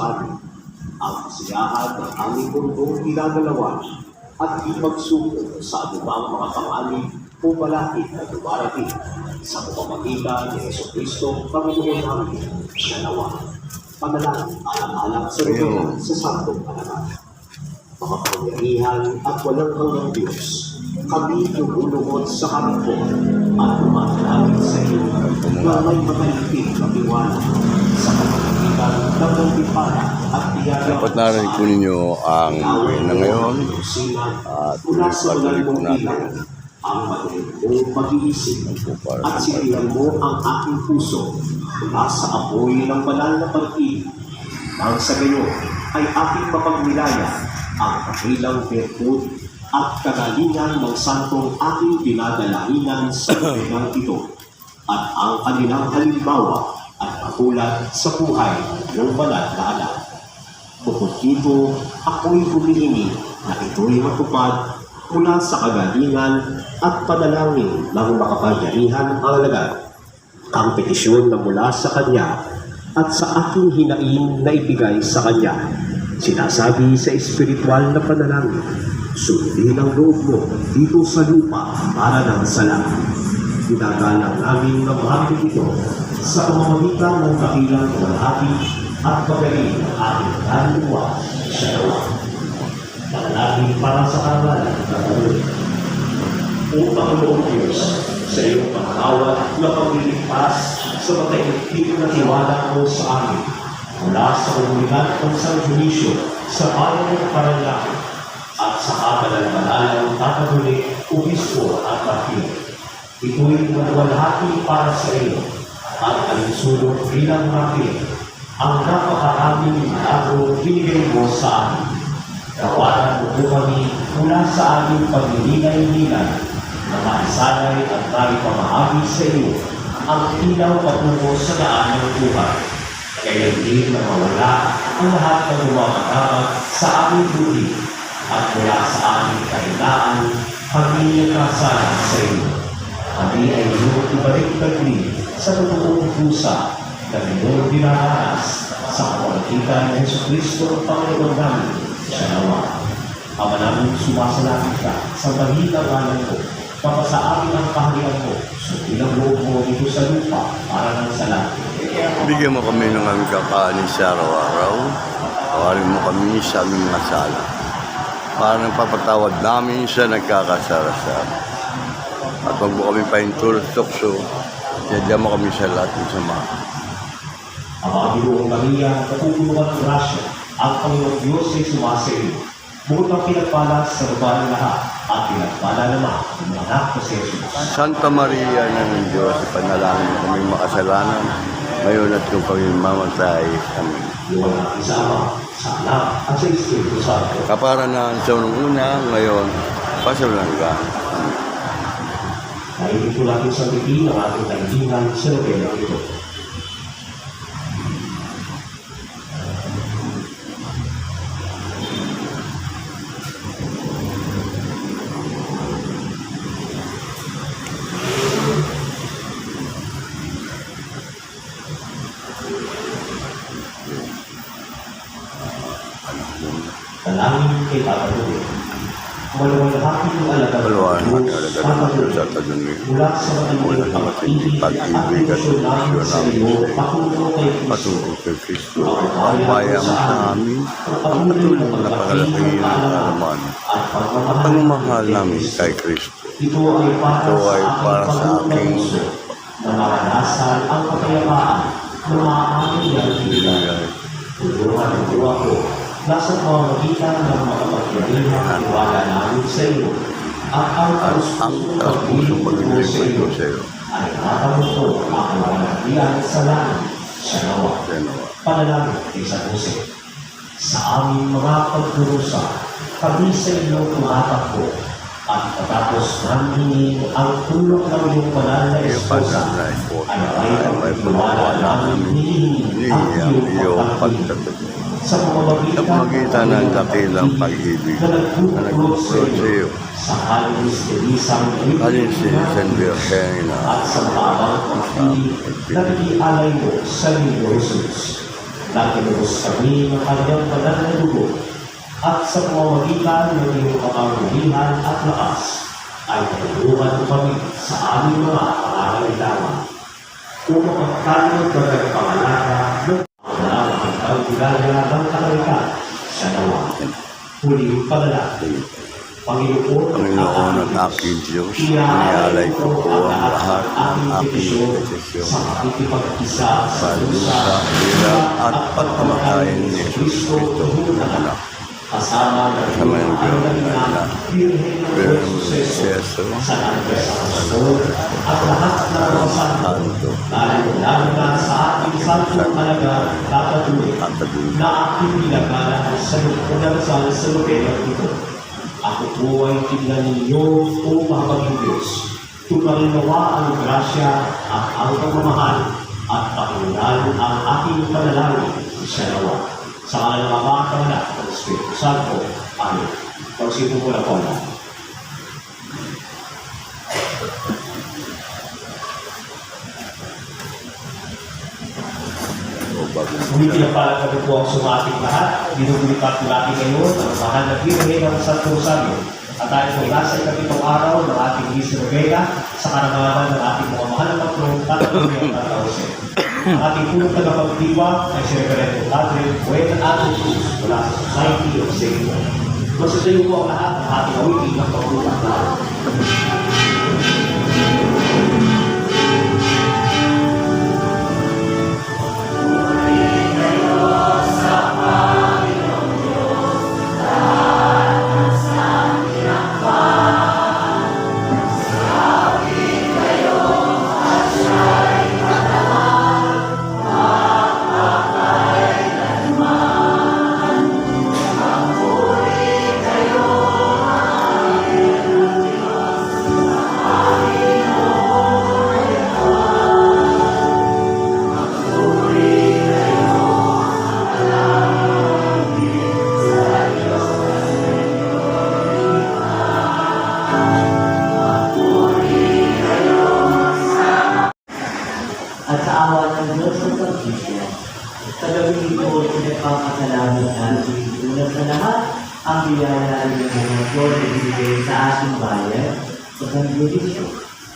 sa amin. Ang kasiyahan ng aming mundong ginagalawan at di magsuko sa anumang mga pangalit o balakid na dumarating sa pamamagitan ni Jesucristo, Panginoon namin, siya nawa. Panalangin alang-alang sa Lord sa Santong Panalangin. Mga pangyarihan at walang hanggang Diyos, kami lumulungkot sa aming po at lumalangin sa iyo na may makalipid na tiwala sa pamamagitan ng pagpipala at tiyaga. Dapat narinig po ninyo ang na ngayon at patuloy po natin ang matuloy mong pag-iisip at sinihan mo ang aking puso mula sa apoy ng banal na pag-ibig. Nang sa gayon ay aking mapagmilaya ang kakilang virtud at kagalingan ng santong aking dinadalahinan sa pinang ito at ang kanilang halimbawa at katulad sa buhay ng banal na anak. Bukod dito, ako'y humihingi na ito'y matupad mula sa kagalingan at panalangin ng makapangyarihan ang alagad. Ang petisyon na mula sa Kanya at sa aking hinaing na ibigay sa Kanya. Sinasabi sa espiritual na panalangin, sundin ang loob mo dito sa lupa para ng salamat. Ginagalang namin ng hapin ito sa pamamagitan ng kakilang kalahati at pagaling ng ating kaluluwa siya nawa. Panalangin para sa karal ng Panginoon. O Panginoong Diyos, sa iyong pangawat na pagliligtas sa mataimtig na tiwala mo sa amin mula sa komunidad ng Sanjunisyo sa bayan ng Paranaque at sa kabalan-banalang tataguli, obispo at martir. Ito'y maluwalhati para sa iyo at alinsulong bilang martir ang napakaraming milagro binigay mo sa amin. Kawalan mo po kami mula sa aming paglilingay-lingay na maisanay at maripamahagi sa iyo ang ilaw patungo sa daan ng buhay. Kaya hindi na mawala ang lahat ng lumamagamat sa aming buhay at mula sa aming kahinaan, kami nakasala sa iyo. Kami ay iyong ibalik-balik sa totoong pusa na iyong dinaranas sa pamamagitan ng Jesucristo, Panginoon namin, siya nawa. Ama namin, sumasalangit ka sa bahitang ngalan ko, kapasa amin ang kaharian mo, sundin ang loob mo dito sa lupa para ng salamat. Bigyan mo kami ng aming kakanin sa araw-araw. Tawarin mo kami sa aming mga sala. Para nang papatawad namin sa nagkakasala sa amin. At huwag mo kami pahintulot tukso. Sadya mo kami sa lahat ng sama. Ang mga Ginoong Maria, katutulungan ng grasya, ang Panginoon Diyos ay sumasayo. Bukod ang pinagpala sa babae lahat, at pinagpala naman ang anak na si Jesus. Santa Maria ng Diyos, ipanalangin mo kami makasalanan. Ngayon at kung kami mamatay. Amen. Iwan ang isama sa anak at sa Espiritu Santo. Kapara na sa unang una, ngayon, pasalangga. Amen. Dahil ito natin sa bigay ng ating kaibigan sa lugar ito. Dalangin kay Panginoon. Maluwalhati ng alagad Maluwalhati ng alagad ng Diyos sa tagunin. mula sa matalimig na pag-ibig at atensyon namin sa iyo, patungo kay Kristo. Ang bayang sa amin, ang patuloy na pagkalaki ng alaman, at pagmamahal namin kay Kristo. Ito ay para sa aking na maranasan ang kapayapaan na maaaring yan. Tulungan ang buwa ko nasa pamamagitan ng makapagyarihan at wala namin sa iyo at ang Ang taus-pusong pag-ibig sa iyo sa iyo ay nakamuto ang kawalan sa langit sa nawa. Panalangin kay San Jose. Sa aming mga pagdurusa, kami sa iyo tumatakbo at patapos namin ang tulong ng iyong banal na esposa ay may pagmamahal namin hinihingi ang iyong pagtatag. Sa pamamagitan ng dakilang pag-ibig na nagpupulot sa iyo, sa halin si San Virgen at sa mga pag-ibig na nag-ialay mo sa iyo, Jesus. Nagtinubos kami ng kanyang banal na dugo, at sa pamamagitan ng iyong kapangyarihan at lakas, ay natulungan mo kami sa aming mga pangangailangan. Kung mapagkalod ka ng pangalala ng ang pagkilala ng kalalikan sa nawa. Huling panalangin. Panginoon at aking Diyos, inialay ko po ang lahat ng aking desisyon, palusa, hirap at pagkamatay ni Jesus Cristo ng anak. Kasama ng Diyos na anak, Birhen Seso, at lahat ng mga santo, lalo na sa ating santong halaga kapatuloy na aking pinagala sa pagdadasal sa lugar ito. Ako po ay tignan ninyo, O Mabaging Diyos. Tuparin nawa ang grasya at ang pagmamahal at pakiulan ang aking panalangin sa nawa. Sa ngalan ng Ama at ng Anak at ng Espiritu Santo. Amen. Pagsipo ko na po na. Hindi na pala kami po ang sumating lahat. Binubulipat natin ngayon ang mahal na Birhen ng Santo Rosario. At tayo po nasa ikapitong araw ng ating Misa Novena sa karangalan ng ating mga mahal na patrong Tatay at Jose. Ang ating punong tagapagdiwa ay si Reverendo Padre Buena Atos mula sa Society of Saint. Masasuyo po ang lahat ng ating awitin ng pagbulat na. At sa awa ng Diyos ng Pag-ibig, sa gawin ito, pinagpapasalamat natin una sa lahat ang biyaya ng mga Diyos na ibigay sa ating bayan sa Sanggudisyo.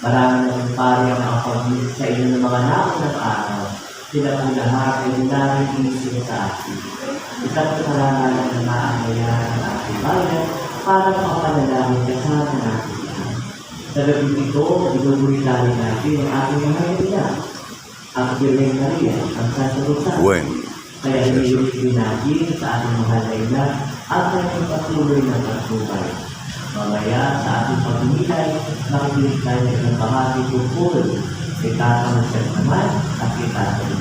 Marami ng pari ang makapagin sa inyo ng mga naunang araw. Sila po lahat ay narinig sa atin. Isang kasalanan ng maangaya ng ating bayan para makapanalangin kasama natin. Sa gawin ito, inubulitan natin ang ating mga kaibigan. Ang Birhen Maria, ang Santo Rosario. Kaya iniulit natin sa ating mahal na ina at kanyang patuloy na pagtubay. Mamaya sa ating pagmilay, nakikinig tayo ng bahagi tungkol kay Tatang Jose naman at kay Tatang.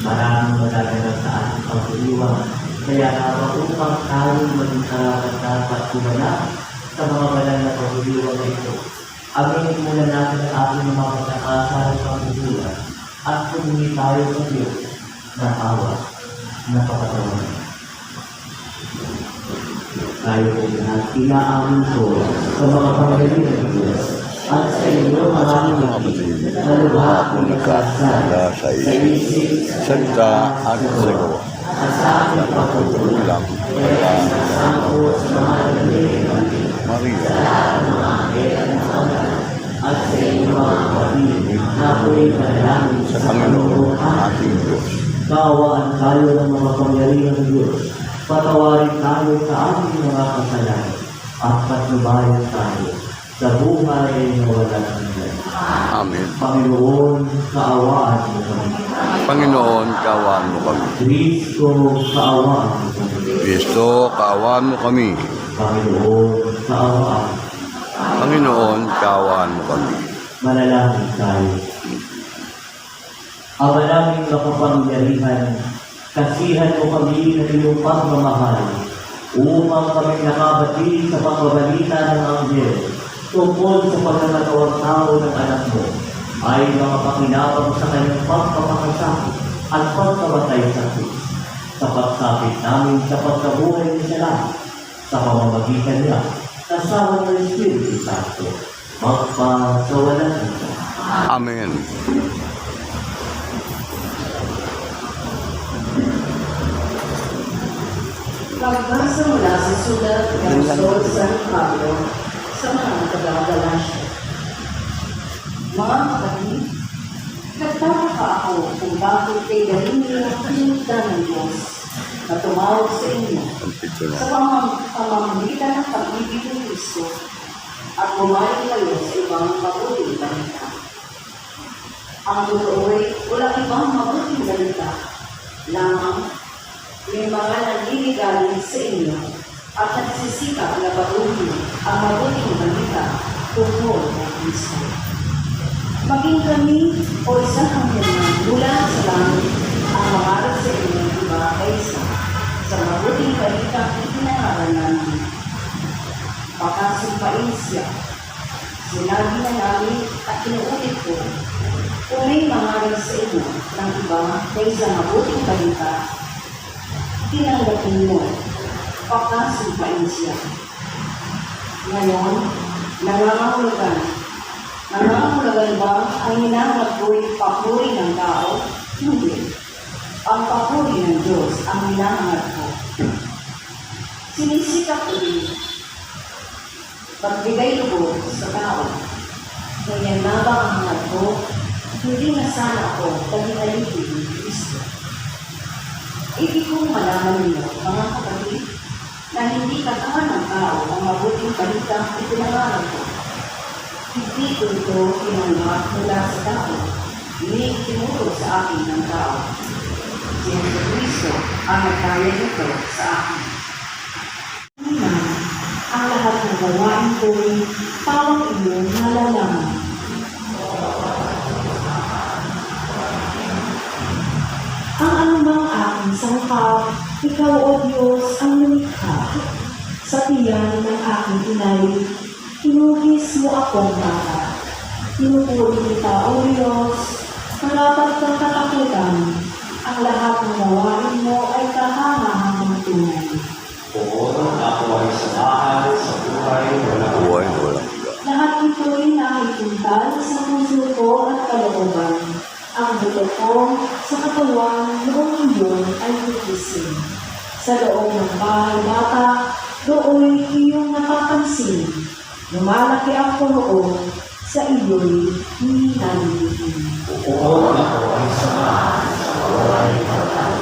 Maraming magaganap sa ating pagtuliwang, kaya upang tayo maging karapat dapat kumanap sa mga banal na pagtuliwang na ito. Aminin muna natin ang ating mga pagkakasal sa pagtutulan at pumungi tayo sa Diyos na awa na kapatawanan. Tayo po lahat inaamin ko sa mga panggaling ng Diyos at sa inyo mga na lubha kong nagkasal sa isip, salita at sa gawa. At sa ating pagtutulang kaya nasangko sa mga naging Maria, at sa inyo mga kapatid na ako'y panalangin sa Panginoon ating Diyos. Kaawaan tayo ng mga pangyarihan ng Diyos. Patawarin tayo sa aming mga kasalanan at patnubayan tayo sa buhay na walang hanggan. Amen. Panginoon, kaawaan mo kami. Panginoon, kaawaan mo kami. Kristo, kaawaan mo kami. Kristo, kaawaan mo kami. Panginoon, kaawaan mo. Panginoon, kaawaan mo kami. Manalangin tayo. Ama naming makapangyarihan, kasihan mo kami ng iyong pagmamahal upang kami nakabati sa pagbabalita ng Anghel tungkol sa pagkakatawang tao ng anak mo ay makapakinabang sa kanyang pagpapakasakit at pagkamatay sa Diyos. Sa pagsapit namin sa pagkabuhay ni Siya sa pamamagitan niya, kasama ng Espiritu Santo, magpasawalan ito. Amen. Pagbasa mula sa sulat ng Apostol San Pablo sa mga taga-Galacia. Mga kapatid, nagtataka ako kung bakit kay Galileo pinunta ng Diyos na tumawag sa inyo Ang pito sa na. pamamagitan ng pag-ibig ng Kristo at bumaling kayo sa ibang mabuting balita. Ang totoo ay walang ibang mabuting balita, lamang may mga nanliligalig sa inyo at nagsisikap na baguhin ang mabuting balita tungkol kay Kristo. Maging kami o isang hangganan mula sa langit ang mangarap sa inyo iba kaysa sa mabuting balita na pinangaral namin. Pakasumpain siya. Sinabi na namin at inuulit ko, kung may mangaral sa inyo ng iba kaysa mabuting balita, tinanggapin mo, pakasumpain siya. Ngayon, nangangahulugan ba ang hinangad ko'y papuri ng tao? Hindi. Ang papuri ng Diyos ang hinangad ko. Sinisikap ko din pagbigay lubog sa tao. Ganyan na ba ang hangad ko? Hindi na sana ako pag-inalipin ni Kristo. Ibig kong malaman ninyo, mga kapatid, na hindi katahan ng tao ang mabuting balita na pinangaral ko. Hindi ko ito pinanggap mula sa tao, hindi tinuro sa akin ng tao. Si Kristo ang nagkaya nito sa akin. Ang lahat ng gawain ko'y tawag iyong nalalaman. Ang anumang aking sangkap, ikaw o Diyos ang lumikha. Sa tiyan ng aking inay, tinugis mo akong bata. Tinupuri kita o Diyos, marapat kang katakutan. Ang lahat ng gawain mo ay kahangahangang tunay. Pumulong ako ay samahan sa buhay walang Buhay na walang higa. Lahat ito'y nakikintal sa puso ko at kalooban. Ang buto ko sa katawan noong iyon ay titising. Sa loob ng bahay bata, doon iyong napapansin. Lumalaki ang punoon, sa iyo'y hindi nalilipin. Pumulong ako ay samahan sa buhay walang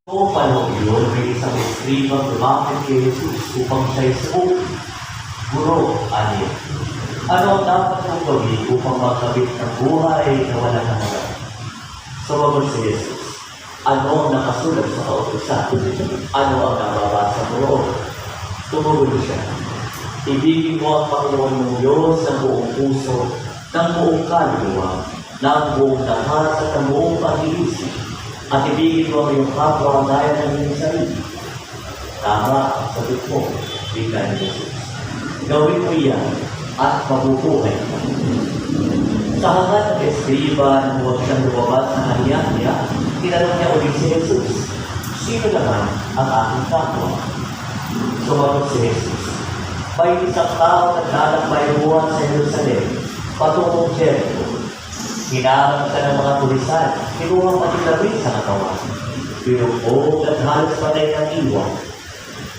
O panahon yun, may isang eskribang lumapit kay Jesus upang siya'y sabukin. Guro, ani, ano ang dapat mong gawin upang magkabit ng buhay na walang hanggan? Sumagot si Jesus, ano ang nakasulat sa kautusan? Ano ang nababasa mo roon? Tumugon siya, ibigin mo ang Panginoon mong Diyos ng buong puso, ng buong kaluluwa, ng buong lakas at ng buong pag-iisip, at ibigin mo ang iyong kapwa gaya ng iyong sarili. Tama ang sagot mo, bigla ni Jesus. Gawin mo iyan at mabubuhay ka. Sa hangad ng eskriba nang huwag siyang lumabas ng haliya, tinanong niya ulit si Jesus, sino naman ang aking kapwa? Sumagot si Jesus, may isang tao naglalakbay buwan sa Jerusalem, patungkong Jericho. Hinarap ka ng mga tulisan, kinuha pati labing sa katawan. Pinupog at halos patay ng iwan.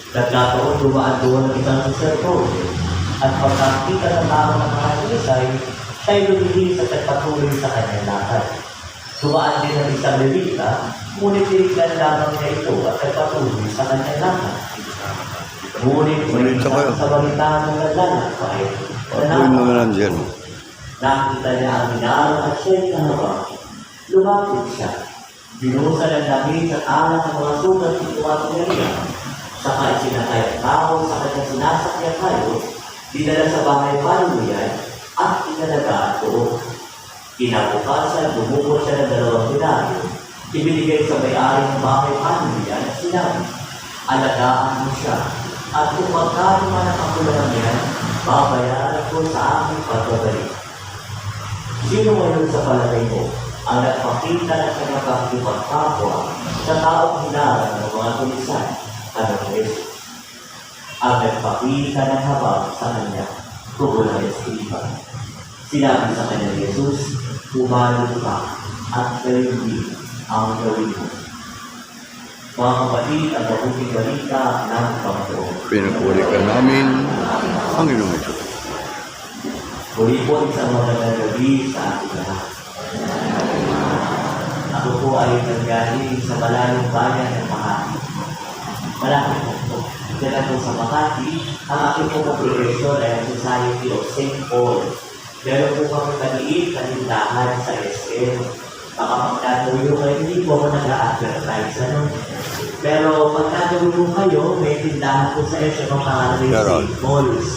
Nagkataon dumaan doon ng isang sacerdote at pagkakita ng tao ng mga tulisay, siya'y lumihis at nagpatuloy sa kanyang lakad. Dumaan din ng isang levita, ngunit tinignan lamang niya ito at nagpatuloy sa kanyang lakad. Ngunit may isang sa balita ng naglalakbay Patuloy mo na lang dyan. nakita niya ang minarang at siya'y kahabang. Lumapit siya. Binuhusan ng damit at alat ng mga sugat ng tumatong niya. Saka isinakay ang tao sa kanyang sinasakyan tayo, dinala sa bahay panuyan at inalagaan doon. Kinabukasan, bumukod siya ng 2 denaryo. Ibinigay sa may-ari ng bahay panuyan at sinabi, alagaan mo siya. At kung magkano man ang kakulangan niya, babayaran ko sa aking pagbabalik. Sino ngayon sa palagay mo ang nagpakita ng kanyang pagkipagkapwa sa taong hinarang ng mga tulisan? Ano ng Jesus? Ang nagpakita ng habang sa kanya, tugon ng eskriba. Sinabi sa kanya ni Jesus, "Pumalo ka at gayon din ang gawin mo." Mga kapatid, ang mabuting balita ng Panginoon. Pinupuri ka namin, Panginoon Diyos. Muli po isang magandang gabi sa ating lahat. Ako po ay nanggaling sa malayong bayan ng Makati. Malaki po. Diyan ako sa Makati, ang aking po congregation ay ang Society of St. Paul. Meron po kami maliit na tindahan sa SM. Baka magtatuyo kayo, hindi po ako nag-a-advertise. Ano? Pero pagtatuyo kayo, may tindahan po sa SM ang pangalan ng St. Paul's.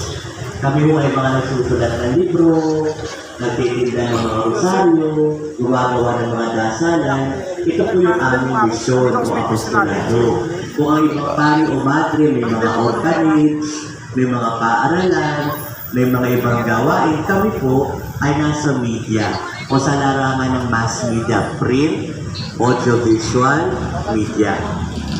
Kami po ay mga nagsusulat ng libro, nagtitinda ng mga rosaryo, gumagawa ng mga dasalan. Ito po yung aming misyon o apostolado. Kung ang ibang pari o madre, may mga orphanage, may mga paaralan, may mga ibang gawain, kami po ay nasa media o sa larangan ng mass media, print, audiovisual, media.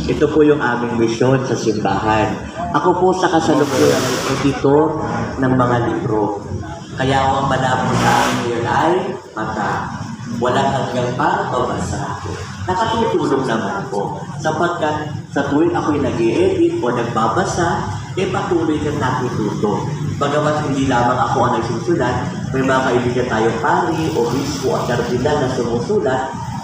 Ito po yung aming misyon sa simbahan. Ako po sa kasalukuyan ay editor ng mga libro. Kaya ang malabo sa amin yun ay mata. Walang hanggang para pabasa. Nakatutulong naman po. Sapagkat sa tuwing ako'y nag-i-edit o nagbabasa, patuloy kang natututo. Bagamat hindi lamang ako ang nagsusulat, may mga kaibigan tayong pari, obispo at kardinal na sumusulat,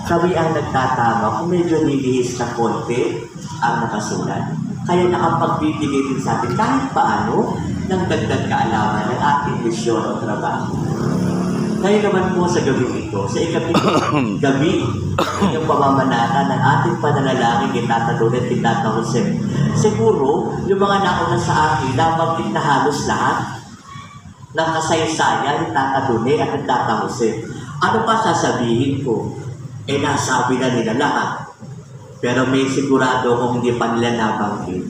kami ang nagtatama kung medyo nilihis na konti ang nakasulat. Kaya nakapagbibigay din sa atin kahit paano ng dagdag kaalaman ng ating misyon o trabaho. Ngayon naman po sa gabi ito, sa ikapitong gabi ng pamamanata ng ating pananalangin kay Tata Lourdes at Tata Jose. Siguro, yung mga nauna sa akin, nabanggit na halos lahat ng kasaysayan ni Tata Lourdes at Tata Jose. Ano pa sasabihin ko? Nasabi na nila lahat. Pero may sigurado kung hindi pa nila nabanggit.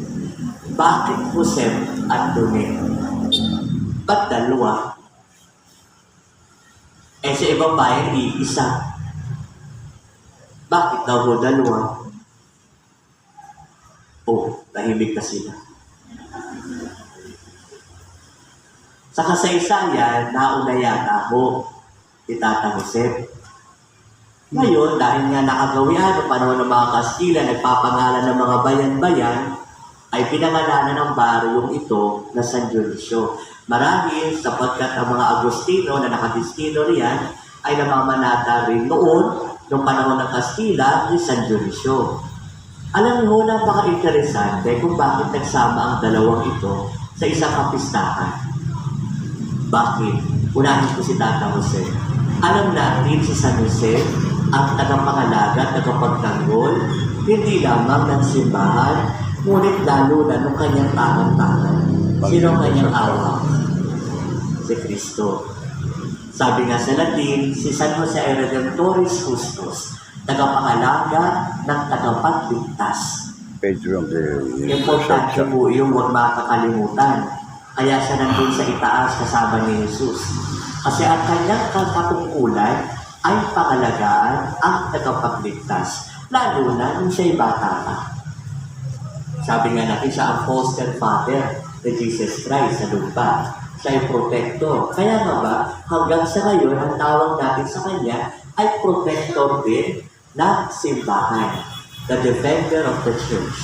Bakit Jose at Lourdes? Ba't dalawa? Sa ibang bayan, isa. Bakit daw mo dalawa? Tahimik na sila. Sa kasaysayan, nauna yata ako ni Tata Jose. Ngayon, dahil nga nakagawian ng panahon ng mga Kastila, nagpapangalan ng mga bayan-bayan, ay pinangalanan ng baryong ito na San Dionisio. Marahil sapagkat ang mga Agustino na nakadistino riyan ay namamanata rin noon ng panahon ng Kastila ni San Dionisio. Alam mo, napaka-interesante kung bakit nagsama ang dalawang ito sa isang kapistahan. Bakit? Unahin ko si Tata Jose. Alam natin si San Jose ang tagapangalaga at tagapagtanggol, hindi lamang ng simbahan, ngunit lalo na ng kanyang tangan-tangan. Sino ang kanyang awa? Si Kristo. Sabi nga sa Latin, si San Jose ay Redemptoris Justus, tagapangalaga ng tagapagligtas. Pedro ang Importante po yung huwag makakalimutan. Kaya siya nandun sa itaas kasama ni Jesus. Kasi ang kanyang katungkulan ay pangalagaan ang tagapagligtas, lalo na nung siya'y bata pa. Sabi nga natin, siya ang foster father ni Jesus Christ sa lupa. Siya ay protector. Kaya nga ba, hanggang sa ngayon, ang tawag natin sa kanya ay protector din ng simbahan. The defender of the church.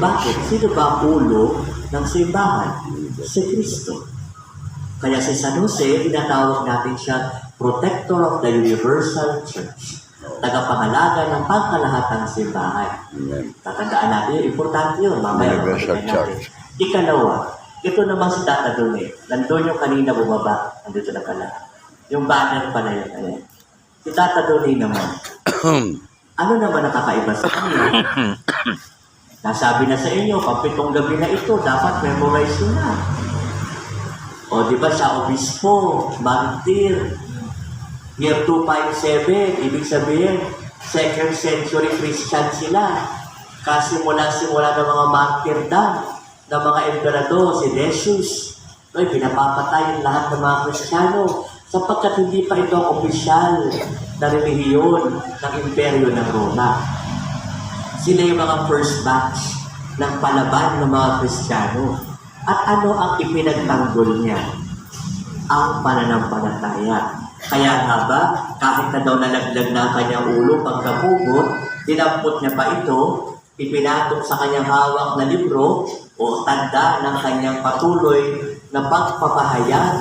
Bakit? Sino ba ang ulo ng simbahan? Si Kristo. Kaya si San Jose, tinatawag natin siya protector of the universal church. Tagapangalaga ng pangkalahatang simbahan. Tatandaan natin yun. Importante yun. Mamaya. Universal church. Ikalawa, ito naman si Tata Lourdes. Nandun yung kanina bumaba. Nandito na pala. Yung banner pala yun. Ayan. Si Tata Lourdes naman. Ano naman nakakaiba sa kanya? Nasabi na sa inyo, pag 7 gabi na ito, dapat memorize nyo na. O, di ba siya obispo, martir, year 257, ibig sabihin, 2nd century Christian sila. Kasi simula ng mga martyrdom, ng mga emperador, si Decius, ay pinapapatay lahat ng mga Kristiyano sapagkat hindi pa ito ang opisyal na relihiyon ng imperyo ng Roma. Sila yung mga first batch ng palaban ng mga Kristiyano. At ano ang ipinagtanggol niya? ang pananampalataya. Kaya nga ba, kahit na daw nalaglag na ang kanyang ulo pagkapugot, dinampot niya pa ito, ipinatok sa kanyang hawak na libro o tanda ng kanyang patuloy na pagpapahayag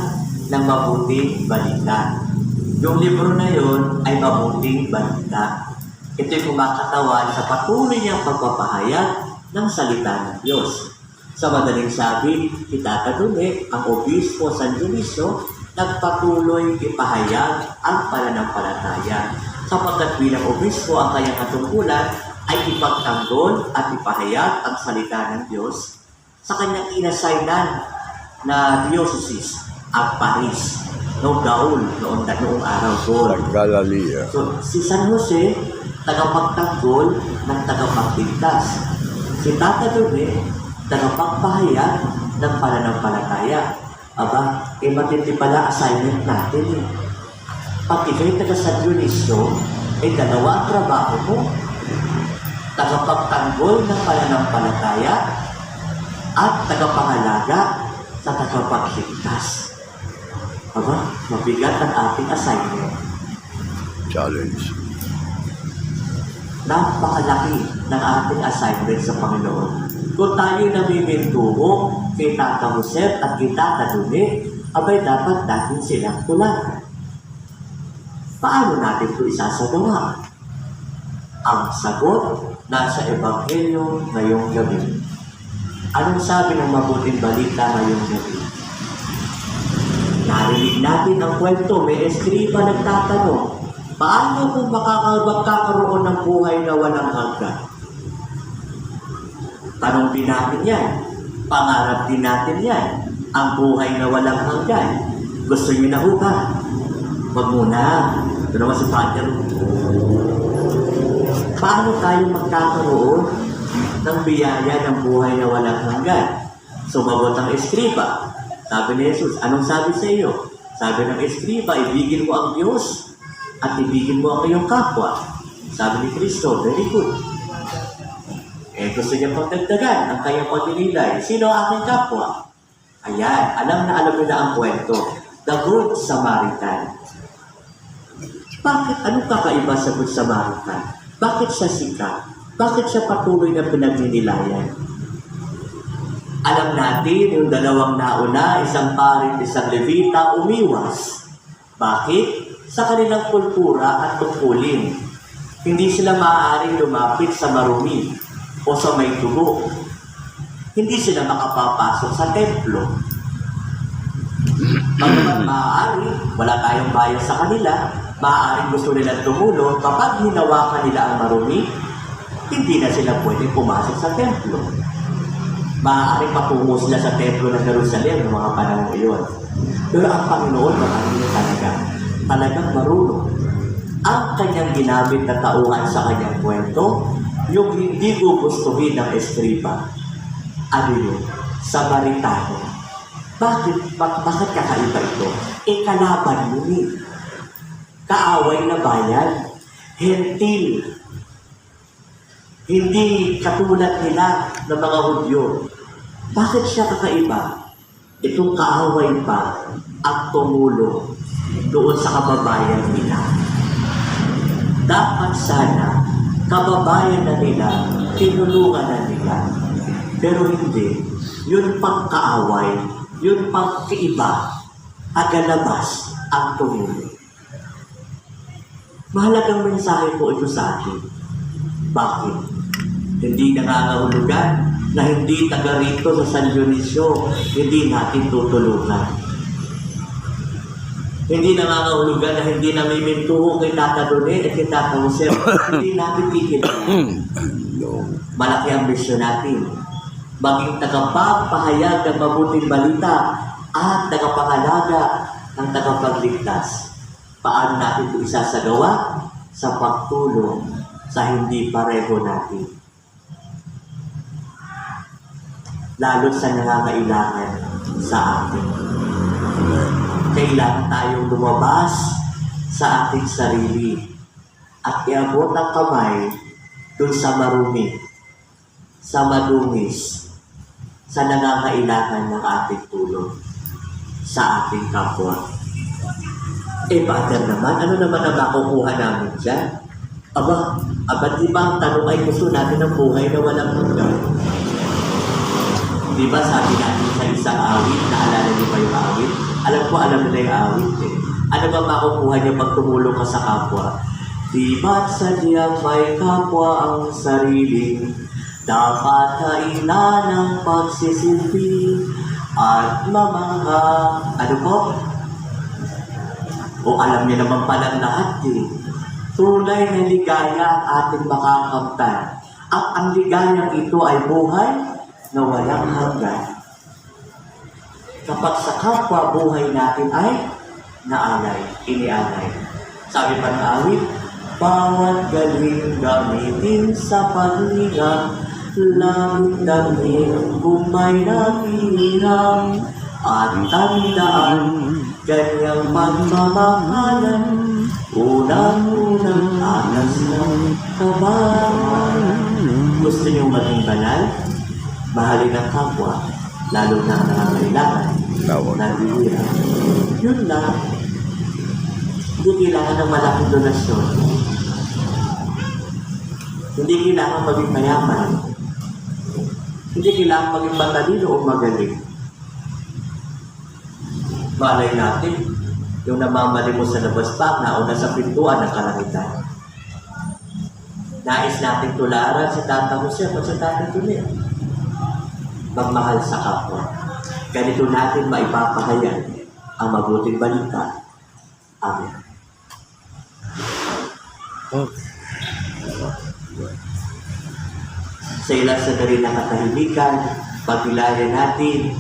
ng mabuting balita. Yung libro na yon ay mabuting balita. Ito'y kumakatawan sa patuloy niyang pagpapahayag ng salita ng Diyos. Sa madaling sabi, itataduli ang obispo San Dionisio nagpatuloy ipahayag ang pananampalataya. Sapagkat bilang obispo ang kanyang katungkulan ay ipagtanggol at ipahayag ang salita ng Diyos sa kanyang inassignan na diocese at Paris. Gaul, noong araw ko. Galilee. So, si San Jose, tagapagtanggol ng tagapagligtas. Si Tata Dune, tagapagpahayag ng pananampalataya. Aba, matindi pala assignment natin eh. Pag ikaw'y taga San Dionisio, dalawa ang trabaho mo. Tagapagtanggol ng pananampalataya at tagapangalaga sa tagapagligtas. Aba, mabigat ang ating assignment. Challenge. Napakalaki ng ating assignment sa Panginoon. Kung tayo namimintuho kay Tata Jose at kay Tata Dune, abay dapat natin silang tularan. Paano natin ito isasagawa? Ang sagot nasa Ebanghelyo ngayong gabi. Anong sabi ng mabuting balita ngayong gabi? Narinig natin ang kwento, may eskriba nagtatanong, paano kung magkakaroon ng buhay na walang hanggan? Tanong din natin yan. Pangarap din natin yan. Ang buhay na walang hanggan. Gusto niyo na ho ba? Wag muna. Ito naman si Father. Paano tayo magkakaroon ng biyaya ng buhay na walang hanggan? Sumagot ang eskriba. Sabi ni Jesus, anong sabi sa iyo? Sabi ng eskriba, ibigin mo ang Diyos at ibigin mo ang iyong kapwa. Sabi ni Kristo, very good. Gusto niya pagdagdagan ang kanyang pagdililay. Sino ang aking kapwa? Ayan, alam na ang kwento. The Good Samaritan. Bakit? Anong kakaiba sa Good Samaritan? Bakit siya sikat? Bakit siya patuloy na pinagninilayan? Alam natin, yung dalawang nauna, isang parit, isang levita, umiwas. Bakit? Sa kanilang kultura at tungkulin. Hindi sila maaaring lumapit sa marumi o sa may dugo. Hindi sila makapapasok sa templo. Pagkaman maaari, wala tayong bayan sa kanila, maaaring gusto nilang tumulong, kapag hinawakan nila ang marumi, hindi na sila pwede pumasok sa templo. Maaaring patungo sila sa templo ng Jerusalem ng mga panahon iyon. Pero ang Panginoon, talagang marunong. Ang kanyang ginamit na tauhan sa kanyang kwento, yung hindi gugustuhin ng eskriba. Ano yun? Samaritano. Bakit kakaiba ito? Kalaban mo ni. Kaaway na bayan. Hentil. Hindi katulad nila ng mga Hudyo. Bakit siya kakaiba? Itong kaaway pa ang tumulong doon sa kababayan nila. Dapat sana kababayan na nila, tinulungan na nila. Pero hindi. Yun pang kaaway, yun pang kaiba, agalabas ang tumulong. Mahalagang mensahe po ito sa atin. Bakit? Hindi nangangahulugan na hindi taga rito sa San Dionisio, hindi natin tutulungan. Hindi nangangahulugan na hindi namimintuho kay Tata Dune at kay Tata Jose, hindi natin titignan. Malaki ang misyon natin. Maging tagapagpahayag ng mabuting balita at tagapangalaga ng tagapagligtas. Paano natin ito isasagawa? Sa pagtulong sa hindi pareho natin. Lalo sa nangangailangan sa atin. Kailangan tayong lumabas sa ating sarili at iabot ang kamay dun sa marumi, sa madungis, sa nangangailangan ng ating tulong. sa ating kapwa. Father naman, ano naman ang makukuha namin dyan? Di ba ang tanong ay gusto natin ng buhay na walang hanggan? Di ba sabi natin sa isang awit, naalala niyo ba yung awit? Alam nila yung awit eh. Ano ba makukuha niya pag tumulong ka sa kapwa? Di ba't sadyang may kapwa ang sarili, dapat kailan ng pagsisilbi at mamangha. Ano po? O alam niya naman palang lahat eh. Tunay na ligaya ang ating makakamtan. At ang ligayang ito ay buhay na walang hanggan. Kapag sa kapwa buhay natin ay inialay. Sabi pa ng awit, bawat galing gamitin sa paglingang, langit daming kung may napihiram, at tandaan, ganyang pagmamahalan, unang-unang anas ng kabahan. Gusto niyong maging banal? Mahalin ang kapwa, lalo na ang nangangailangan, naghihirap. Yun lang. Hindi kailangan ng malaking donasyon. Hindi kailangan maging mayaman. Hindi kailangan maging matalino o magaling. Malay natin, yung namamali mo sa labas pa, nauna sa pintuan ng kalangitan. Nais natin tularan si Tata Jose o si Tata Tune. Magmahal sa kapwa. Ganito natin maipapahayag ang mabuting balita. Amen. Sa ilang sandali ng katahimikan, pagpilayan natin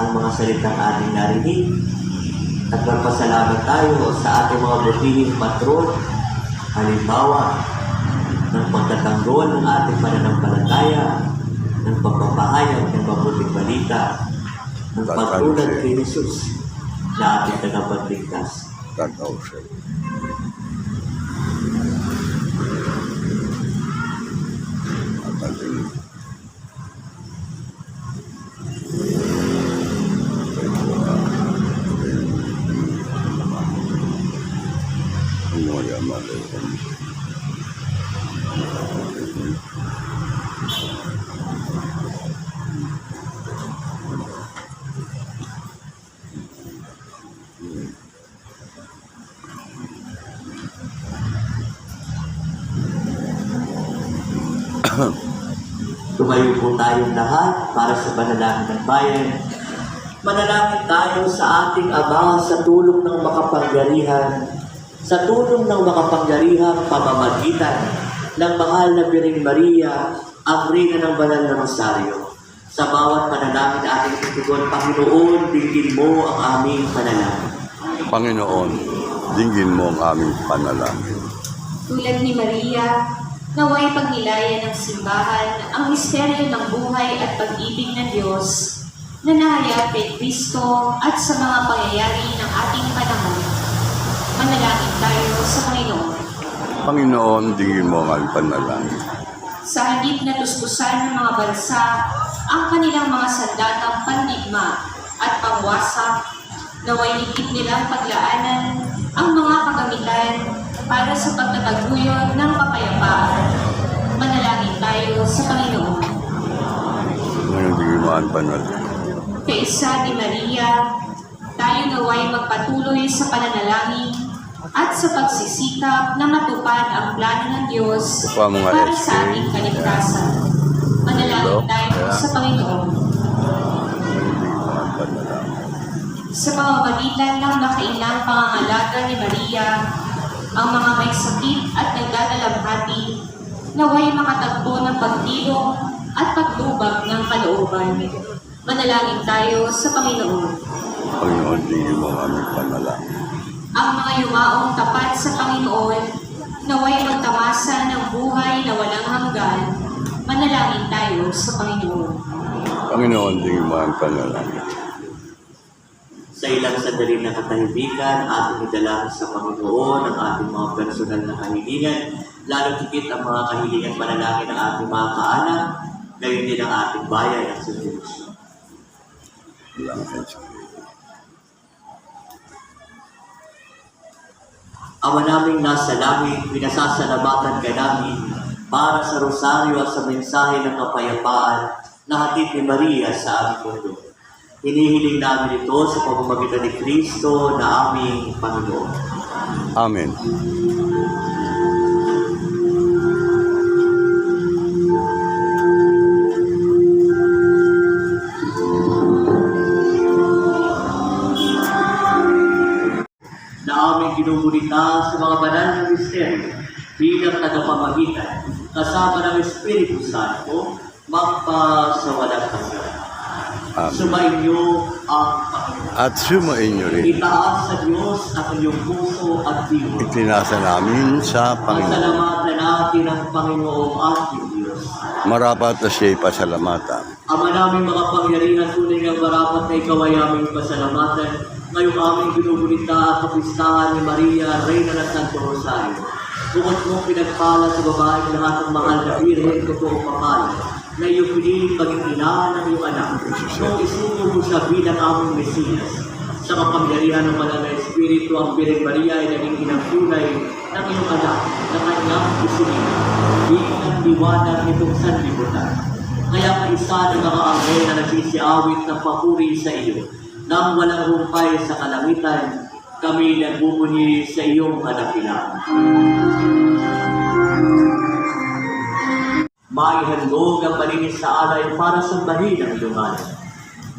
ang mga salitang ating narinig at magpasalamat tayo sa ating mga butihing patron, halimbawa ng pagtatanggol ng ating pananampalataya, ng pagpapahayag ng mabuting balita, ng pagtulad kay Jesus na ating tagapagligtas. Tumayo po tayong lahat para sa panalangin ng bayan. Manalangin tayo sa ating Ama sa tulong ng makapangyarihan, sa tulong ng makapangyarihang pamamagitan ng mahal na Birheng Maria, ang Reyna ng Banal na Rosario. Sa bawat panalangin ating itugon, Panginoon, dinggin mo ang aming panalangin. Panginoon, dinggin mo ang aming panalangin. Tulad ni Maria, naway pagnilayan ng simbahan ang misteryo ng buhay at pag-ibig ng Diyos na nahayag kay Kristo at sa mga pangyayari ng ating panahon. Manalangin tayo sa Panginoon. Panginoon, dinggin mo ang aming panalangin. Sa halip na tuspusan ng mga bansa ang kanilang mga sandatang pandigma at pangwasak, naway higit nilang paglaanan ang mga kagamitan para sa pagtataguyod ng kapayapaan. Manalangin tayo sa Panginoon. Ngayon, dinggin mo ang panalangin. Kaisa ni Maria, tayo naway magpatuloy sa pananalangin at sa pagsisikap na matupad ang plano ng Diyos para sa ating kaligtasan. Manalangin tayo sa Panginoon. Sa pamamagitan ng makailang pangangalaga ni Maria, ang mga may sakit at nagdadalamhati, naway makatagpo ng pagdilong at paglubag ng kalooban. Manalangin tayo sa Panginoon. Panginoon, dinggin mo ang aming panalangin. Ang mga yumaong tapat sa Panginoon, naway magtamasa ng buhay na walang hanggan. Manalangin tayo sa Panginoon. Panginoon, dinggin mo ang panalangin. Sa ilang sandali ng katahimikan, ating idalangin sa Panginoon ang ating mga personal na kahilingan, lalo higit ang mga kahilingan panalangin ng ating mga kaanak, gayon din ang ating bayan at sa Diyos. Ama naming nasa langit, pinasasalamatan ka namin para sa rosaryo at sa mensahe ng kapayapaan na hatid ni Maria sa aming mundo. Hinihiling namin ito sa pamamagitan ni Kristo na aming Panginoon. Amen. Na aming ginugunita sa mga banal na misteryo bilang tagapamagitan kasama ng Espiritu Santo magpasawalang hanggan. Amen. Sumainyo ang Panginoon. At sumainyo rin. Itaas sa Diyos ang inyong puso at diwa. Itinasa namin sa Panginoon. Pasalamatan natin ang Panginoong ating Diyos. Marapat na siya'y pasalamatan. Ama namin mga pangyarihan, tunay ng marapat na ikaw ay aming pasalamatan. Ngayong aming ginugunita at kapistahan ni Maria, Reyna ng Santo Rosario. Bukod mo pinagpala sa babae lahat ng mahal na birhen, totoong mahal, na iyong piniling maging ina ng iyong anak. Nung isuno mo siya bilang aming Mesiyas. Sa kapangyarihan ng Banal na Espiritu, ang Birhen Maria ay naging inang tunay ng iyong anak na kanyang isinila. Bilang liwanag nitong sanlibutan. Kaya kaisa ng mga anghel na nagsisiawit ng papuri sa iyo, nang walang humpay sa kalangitan, kami nagbubuni sa iyong kadakilaan. Maihandog ang malinis sa alay para sa bahin ng iyong alay.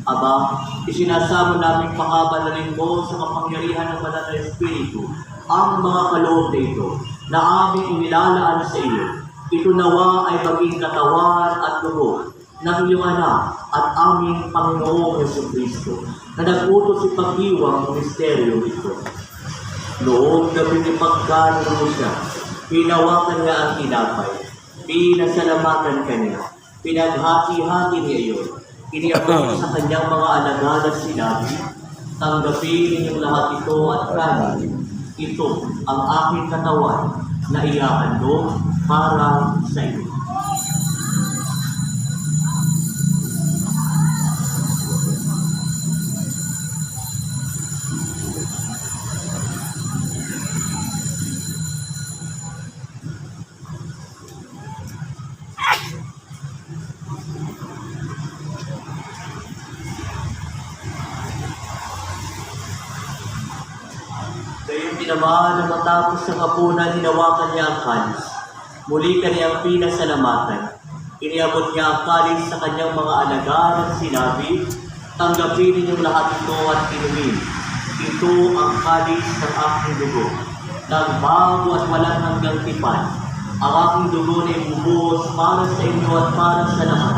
Aba, isinasamo namin pakabanalin mo sa kapangyarihan ng Banal na Espiritu ang mga kaloob na ito na aming inilalaan sa iyo. Ito nawa ay maging katawan at dugo ng iyong anak at aming Panginoong Jesucristo na nag-utos ipagdiwang ng misteryo ito. Noong gabi ni pagkaroon siya, hinawakan niya ang tinapay, pinasalamatan kanya, pinaghati-hati niya iyon, iniabot sa kanyang mga alagad at sinabi, tanggapin ninyong lahat ito at kanin. Ito ang aking katawan na iahandog para sa iyo. Gayun din naman na matapos ng hapunan, hinawakan niya ang kalis. Muli kaniyang pinasalamatan. Iniabot niya ang kalis sa kanyang mga alagad at sinabi, tanggapin ninyong lahat ito at inumin. Ito ang kalis ng aking dugo, ng bago at walang hanggang tipan. Ang aking dugo na ibubuhos para sa inyo at para sa lahat,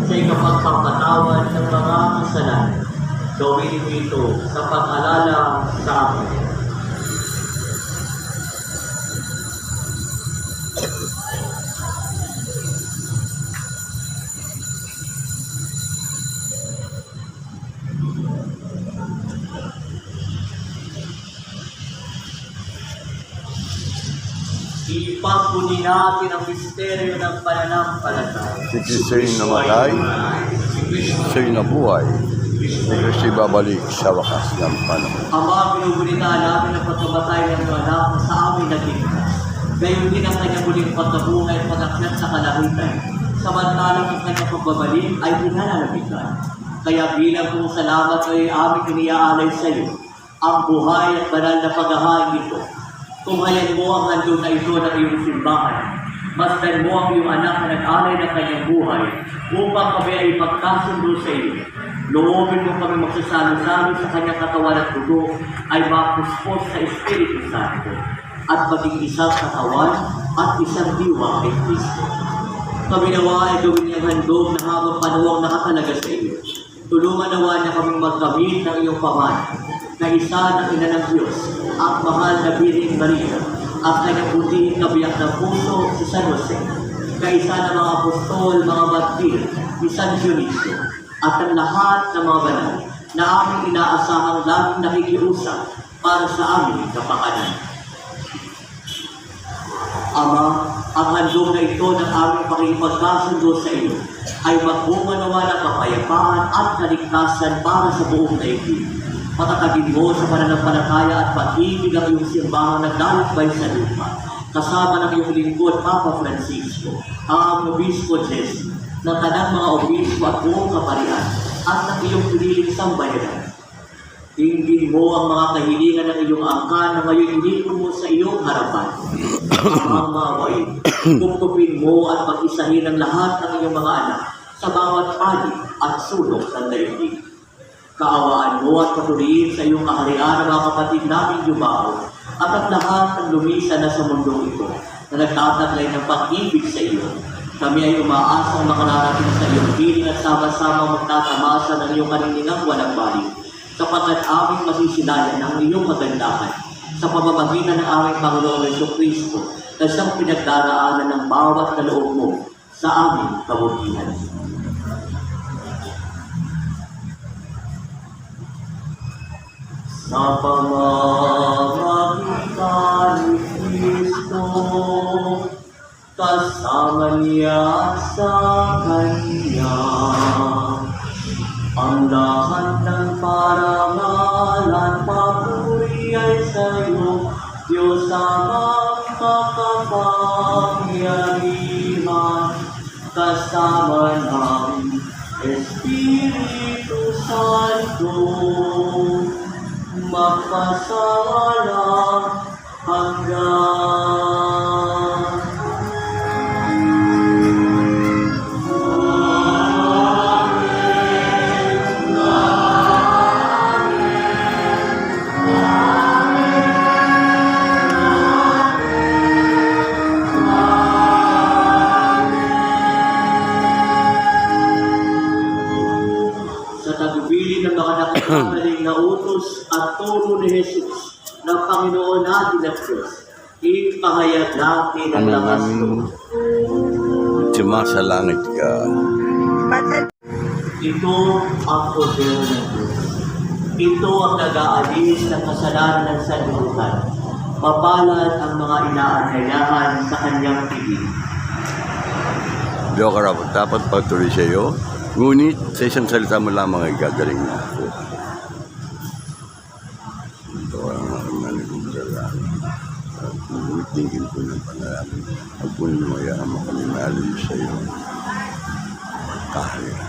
sa ikapagpapatawad ng mga kasalanan. Gawin niyo ito sa pag-alala sa akin. Ipagpuni natin ang misteryo ng pananampalataya. Si Kristo'y namatay, siya'y nabuhay. Si Kristo'y babalik sa wakas ng panahon. Ama, pinugunita namin ang pagkamatay ng mga anak na sa amin nagligtas. Gayon din ang kanyang muling pagkabuhay at pag-akyat sa kalahitan. Samantalang ang kanyang pagbabalik ay pinanalabigan. Kaya bilang kung salamat ay aming iniaalay sa iyo, ang buhay at banal na paghahain ito. Tunghayan mo ang handog na ito ng iyong simbahan. Masdan mo ang iyong anak na nag-alay ng kanyang buhay upang kami ay pagkasundo sa iyo. Loobin mo kami magsasalo-salo sa kanyang katawan at dugo ay mapuspos sa Espiritu Santo at maging isang katawan at isang diwa kay Kristo. Kami nawa ay gawin niyang handog na habang panuwang nakatalaga sa iyo. Tulungan nawa niya kaming magkamit ng iyong pamana na isa ng ina ng Diyos, ang mahal na Birhen Maria, at kanyang butihing kabiyak ng puso si San Jose, kaisa ng mga apostol, mga martir, ni San Dionisio, at ang lahat ng mga banal na aming inaasahang laging nakikiusap para sa aming kapakanan. Ama, ang handog na ito ng aming pakikipagkasundo sa iyo ay magbunga naman ng kapayapaan at kaligtasan para sa buong daigdig. Patatagin mo sa pananampalataya at pag-ibig ang iyong simbahang naglalakbay sa lupa. Kasama ng iyong lingkod, Papa Francisco, ang Obispo Jesse, ng kanang mga obispo at buong kaparian, at ng iyong piniling sambayanan. Tingin mo ang mga kahilingan ng iyong angkan na ngayon inipo mo sa iyong harapan. Ang maway, kupkupin mo at pag-isahin ang lahat ng iyong mga anak sa bawat panig at sulok ng daigdig. Kaawaan mo at patuloyin sa iyong kaharian ang mga kapatid namin Yumao at ang lahat ng lumisa na sa mundong ito na nagtataglay ng pag-ibig sa iyo. Kami ay umaasang makararating sa iyong piling at sama-sama magtatamasa ng iyong kaniningang walang balik, sapagkat aming masisilayan ang iyong kagandahan sa pamamagitan ng aming Panginoong Jesucristo na siyang pinagdaraanan ng bawat kaloob mo sa aming kabutihan. Sa pamamagitan ni Kristo, kasama niya sa Kanya, ang lahat ng parangal at papuri ay sa iyo, Diyos amang makapangyarihan, kasama ng Espiritu Santo, magpasawalang hanggan. Ng mga nakakagaling na utos at turo ni Jesus ng Panginoon natin na Diyos, ipahayag natin ang lakas mo. Tiyama sa langit ka. Ito ang poder ng Diyos. Ito ang nag-aalis ng kasalanan ng sanlibutan. Mapalad ang mga inaanyayahan sa kanyang piling. Diyo ka dapat patuloy sa iyo. Ngunit sa isang salita mo lamang ay gagaling na ako. Ito ang mga manigugdalan. At tingin ko ng panalangin. Ang puno mo yan mo kami nalay sa iyo. Kaya.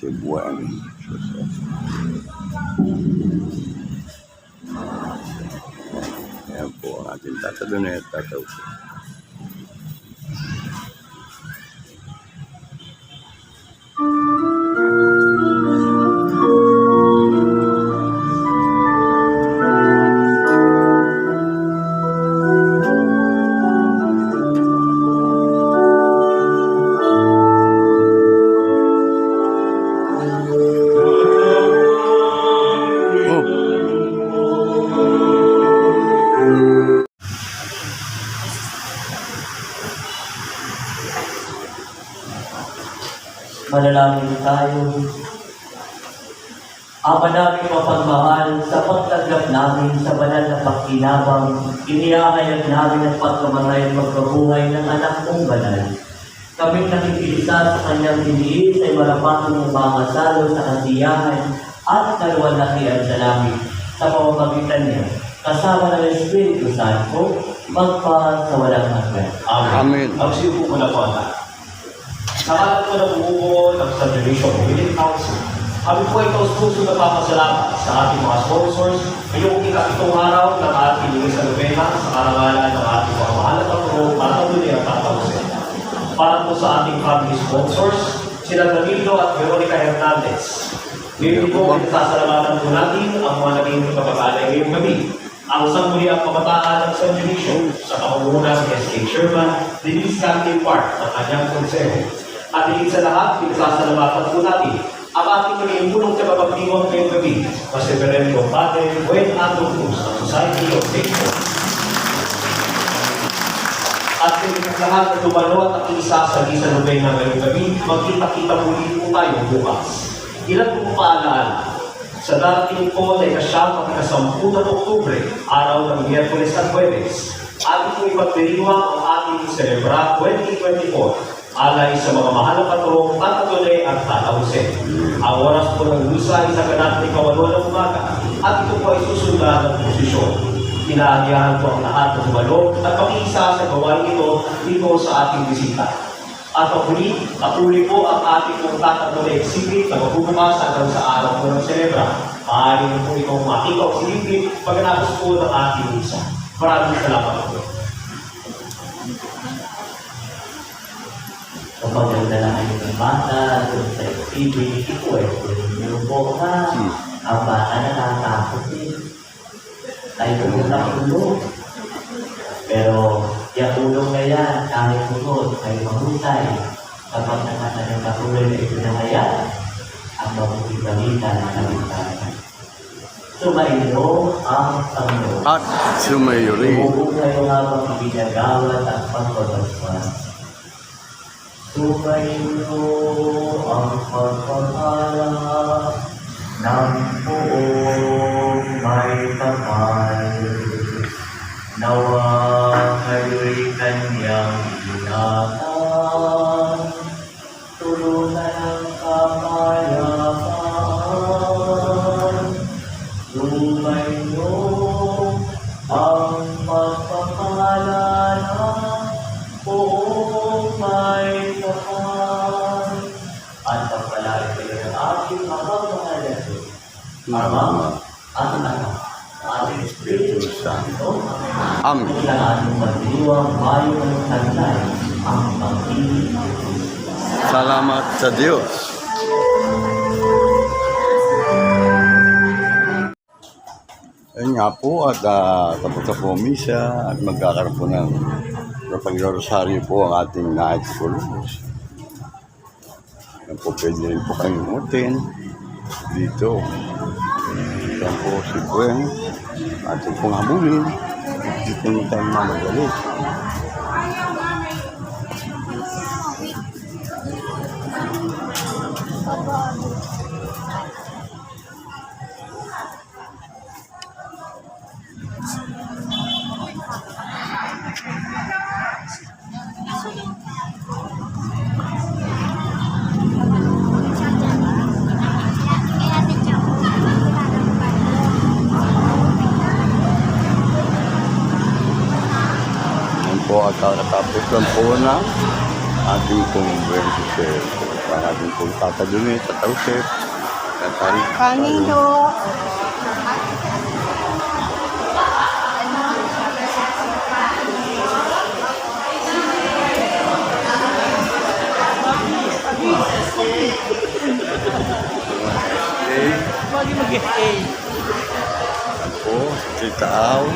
Cebuan. Ayan po ang ating tatalo na tatawsin. Manalangin tayo. Ama namin mapagmahal, sa pagtanggap namin sa banal na pagkinabang, inihahayag namin ang pagkamatay at pagkabuhay ng anak mong banal. Kaming nakikiisa sa kanyang diniis ay marapatong umangasalo sa kasiyahan at kaluwalhatian sa langit sa pamamagitan niya, kasama ng Espiritu Santo, magpa sa walang hanggan. Amen. Magsiupo muna po ang lahat. Sa kalat po ng bumubuo ng Subdivision Within Council, kami po ay taus-puso na papasalamat sa ating mga sponsors ngayong ikapitong araw ng ating linis sa Lubena sa karangalan ng ating mga mahal na pagturo para tuloy ang tatapusin. Para po sa ating family sponsors, sila Danilo at Veronica Hernandez, Ngayon po, sasalamatan po natin ang mga naging kapag-alay ngayong gabi. Ang sangguniang kabataan ng San Dionisio sa pamumuno ni S.K. Sherman, Denise Captain Park ng kanyang konseho. At higit sa lahat, pinasasalamatan po natin ang ating pinipulong tagapagdiwang ngayong gabi, Mas Reverendo Padre Buen Anton Cruz ng Society of St. Paul. At higit sa lahat na tumalo at nakisa sa Gisa Novena ngayong gabi, magkita-kita muli po tayo bukas. Ilan po paalala? Sa darating po na ikasyam at ikasampu ng Oktubre, araw ng Miyerkules at Huwebes, ating po ipagdiriwang ang ating Celebra 2024 alay sa mga mahal na patrong Tata Tole at Tata Jose. Ang oras po ng misa ay sa ganat ni Kawalo ng umaga at ito po ay susundan ng posisyon. Inaanyahan po ang lahat ng dumalo at pakiisa sa gawain ito dito sa ating bisita. At patuloy po ang ating pong Tata Tole exhibit na magbubukas hanggang sa araw po ng Celebra. Maaaring po itong makita o silipin pagkatapos po ng ating misa. Maraming salamat po. Kapag nagdala kayo ng bata, doon sa exhibit, ikwento niyo po na ang bata natatakot din. Tayo pumunta ang ulong. Pero yung ulong na yan, kahit pumunod, kayo mahusay. Kapag nakatanong patuloy na ito na kaya, ang mabuting balita na kaligtasan. Sumayo ang Panginoon. At sumayo rin. Umupo kayo habang ibinagawat at pagpapaswan. Sumayo ang pagpapala ng buong may kapal. Nawa kayo'y kanyang ingatan, tulunan ng kapayapaan. Sumayo ang pagpapala ng buong may kapal. At pagpalain kayo ng ating mapapahalaso. Ama at Anak, ating Espiritu Santo. Amen. Kailangan mong magdiwang bayo ng taglay ang pag-ibig. Salamat sa Diyos. Ayun nga po at tapos na po ang misa at magkakaroon po ng pag-rosaryo po ang ating night school. Yan po pwede rin po kayong umutin dito. Yan po si Buen. Ating pong habulin. Dito na tayo mamagali. Po at nakatapos lang po na ating pong Buen Joseph. Ang ating pong Tata Dunet at Joseph. Kanino? Mag-SA. Ako, Tita Au.